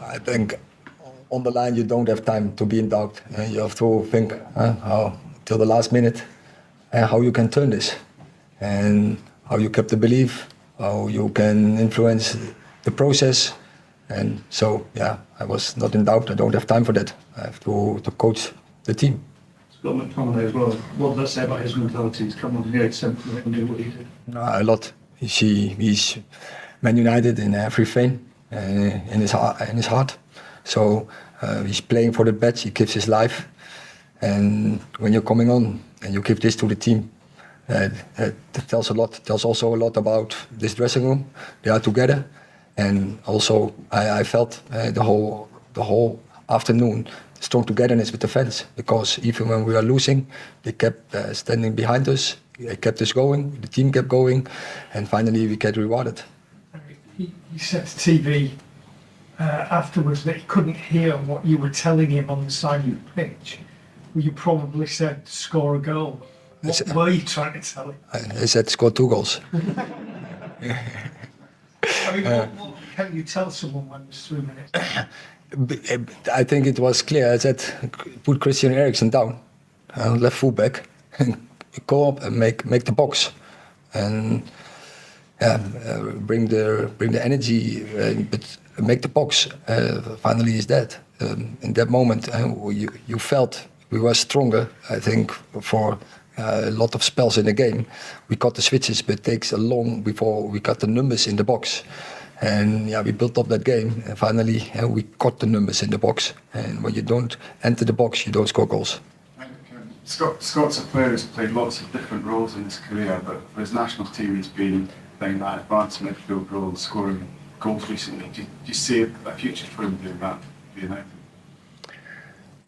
I think on the line you don't have time to be in doubt. You have to think how till the last minute how you can turn this and how you kept the belief, how you can influence the process. And so, yeah, I was not in doubt. I don't have time for that. I have to coach the team. Scott McTominay as well. What does that say about his mentality? He's come on to the 87th minute and do what he did. A lot. He's Man United in every vein, in his heart. So he's playing for the badge. He gives his life. And when you're coming on and you give this to the team, that tells a lot. It tells also a lot about this dressing room. They are together. And also, I felt the whole afternoon strong togetherness with the fans, because even when we were losing, they kept standing behind us. They kept us going. The team kept going, and finally we get rewarded. He said to TV afterwards that he couldn't hear what you were telling him on the side of the pitch. Well, you probably said score a goal. What were you trying to tell him? I said score 2 goals. I mean, what can you tell someone when there's 3 minutes? I think it was clear. I said, put Christian Eriksen down, left fullback, and go up and make the box, and bring the energy, but make the box. Finally, is that in that moment you felt we were stronger. I think for a lot of spells in the game, we got the switches, but it takes a long before we got the numbers in the box. And we built up that game, and finally we got the numbers in the box. And when you don't enter the box, you don't score goals. Scott's a player who's played lots of different roles in his career, but for his national team, he's been playing that advanced midfield role, scoring goals recently. Do you see a future for him doing that for United?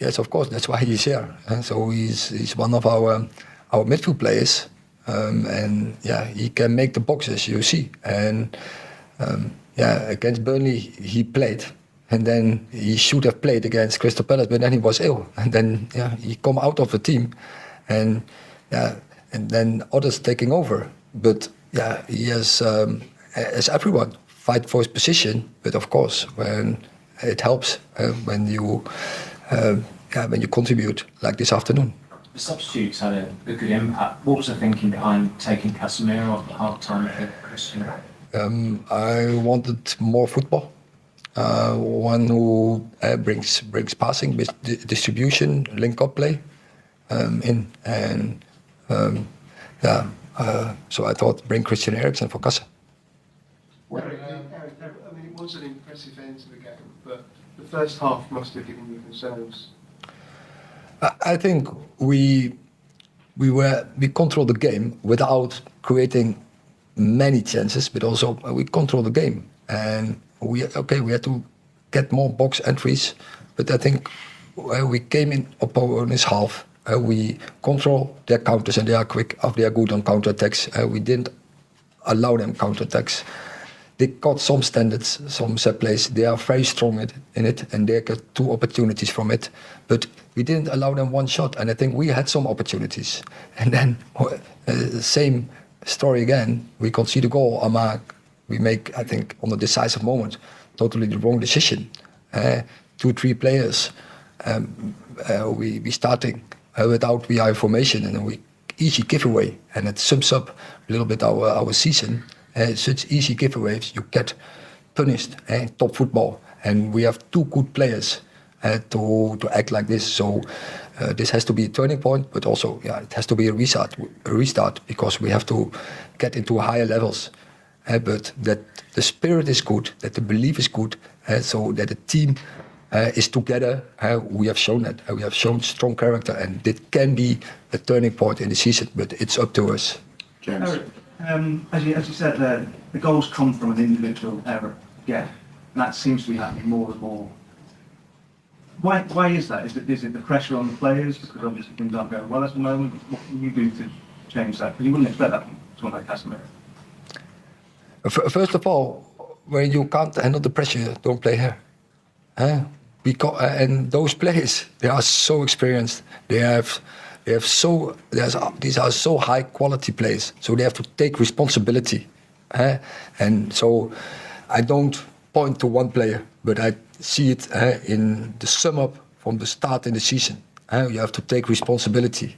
Yes, of course. That's why he's here. So he's one of our midfield players, and he can make the boxes. You see, and against Burnley he played, and then he should have played against Crystal Palace, but then he was ill, and then he come out of the team, and then others taking over. But he has, as everyone, fight for his position. But of course, when it helps, when you contribute like this afternoon. The substitutes had a good impact. What was the thinking behind taking Casemiro at the half-time for Christian? I wanted more football. One who brings passing, distribution, link-up play so I thought bring Christian Eriksen for Kasse. I mean, it was an impressive end to the game, but the first half must have given you concerns. I think we controlled the game without creating many chances, but also we controlled the game, and we had to get more box entries, but I think we came in opponent's half. We control their counters, and they are quick. They are good on counter-attacks. We didn't allow them counter-attacks. They got some standards, some set plays. They are very strong in it, and they got 2 opportunities from it. But we didn't allow them one shot, and I think we had some opportunities. And then same story again. We concede a goal. We make, I think, on the decisive moment, totally the wrong decision. 2-3 players. We starting without VI formation, and then we easy giveaway, and it sums up a little bit our season. Such easy giveaways, you get punished. Top football, and we have 2 good players to act like this. So this has to be a turning point, but also it has to be a restart, because we have to get into higher levels. But that the spirit is good, that the belief is good, so that the team is together. We have shown that. We have shown strong character, and it can be a turning point in the season, but it's up to us. James. Eric, as you said, the goals come from an individual error again, and that seems to be happening more and more. Why is that? Is it the pressure on the players, because obviously things aren't going well at the moment? What can you do to change that? Because you wouldn't expect that from someone like Casemiro. First of all, when you can't handle the pressure, don't play here. And those players, they are so experienced. These are so high quality players, so they have to take responsibility. And so I don't point to one player, but I see it in the sum up from the start in the season. You have to take responsibility.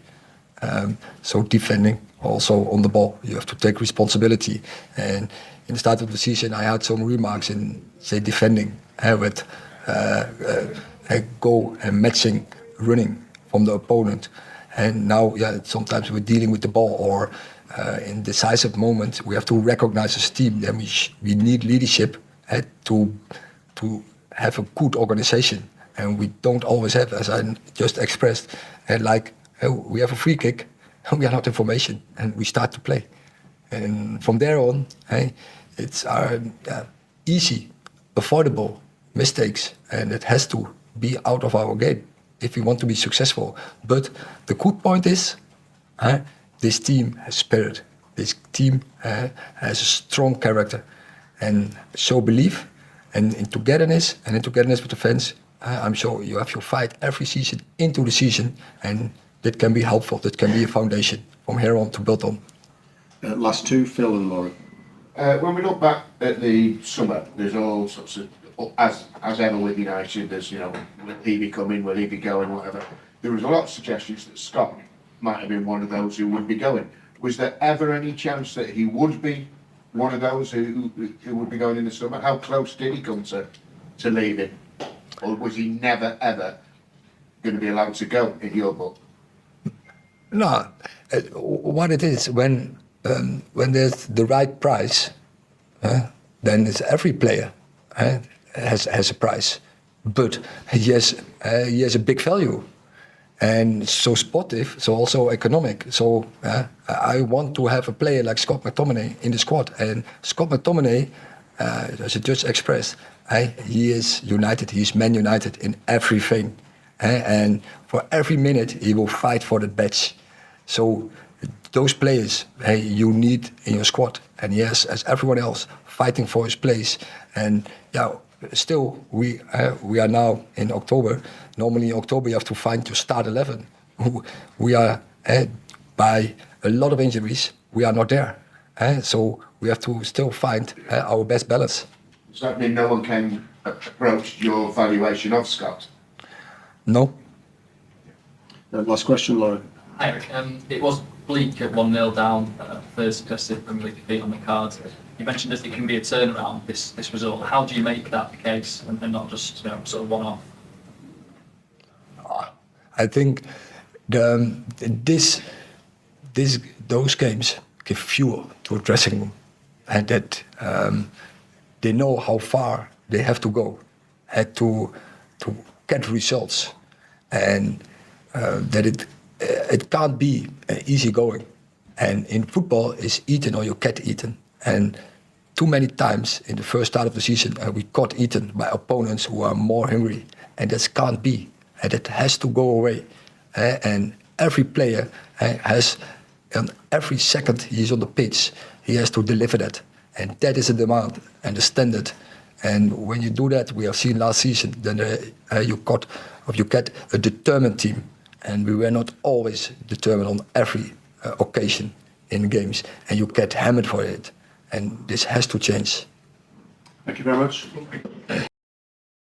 So defending, also on the ball, you have to take responsibility. And in the start of the season, I had some remarks in, say, defending, with goal and matching running from the opponent. And now, sometimes we're dealing with the ball, or in decisive moments, we have to recognize as a team that we need leadership to have a good organization. And we don't always have, as I just expressed, we have a free kick, and we are not in formation, and we start to play. And from there on, it's our easy, avoidable mistakes, and it has to be out of our game if we want to be successful. But the good point is, this team has spirit. This team has a strong character, and show belief, and in togetherness with the fans. I'm sure you have your fight every season into the season, and that can be helpful. That can be a foundation from here on to build on. Last two, Phil and Laurie. When we look back at the summer, there's all sorts of, as ever with United, there's, will he be coming, will he be going, whatever. There was a lot of suggestions that Scott might have been one of those who would be going. Was there ever any chance that he would be one of those who would be going in the summer? How close did he come to leaving? Or was he never, ever going to be allowed to go in your book? No, what it is, when there's the right price, then it's every player has a price, but he has a big value, and so sportive, so also economic. So I want to have a player like Scott McTominay in the squad, and Scott McTominay, as I just expressed, he is United. He is Man United in everything, and for every minute he will fight for that badge. So those players you need in your squad, and yes, as everyone else, fighting for his place. And still we are now in October. Normally in October you have to find your start 11. We are by a lot of injuries. We are not there, so we have to still find our best balance. Does that mean no one can approach your valuation of Scott? No. Last question, Laurie. Hi, Eric. It was bleak at 1-0 down, first successive Premier League defeat on the cards. You mentioned that it can be a turnaround, this result. How do you make that the case and not just sort of one-off? I think those games give fuel to a dressing room, and that they know how far they have to go to get results, and that it can't be easy going. And in football, it's eaten or you get eaten. And too many times in the first start of the season, we got eaten by opponents who are more hungry, and that can't be. And it has to go away. And every player has, and every second he's on the pitch, he has to deliver that. And that is a demand and a standard. And when you do that, we have seen last season, then you get a determined team. And we were not always determined on every occasion in games. And you get hammered for it. And this has to change. Thank you very much.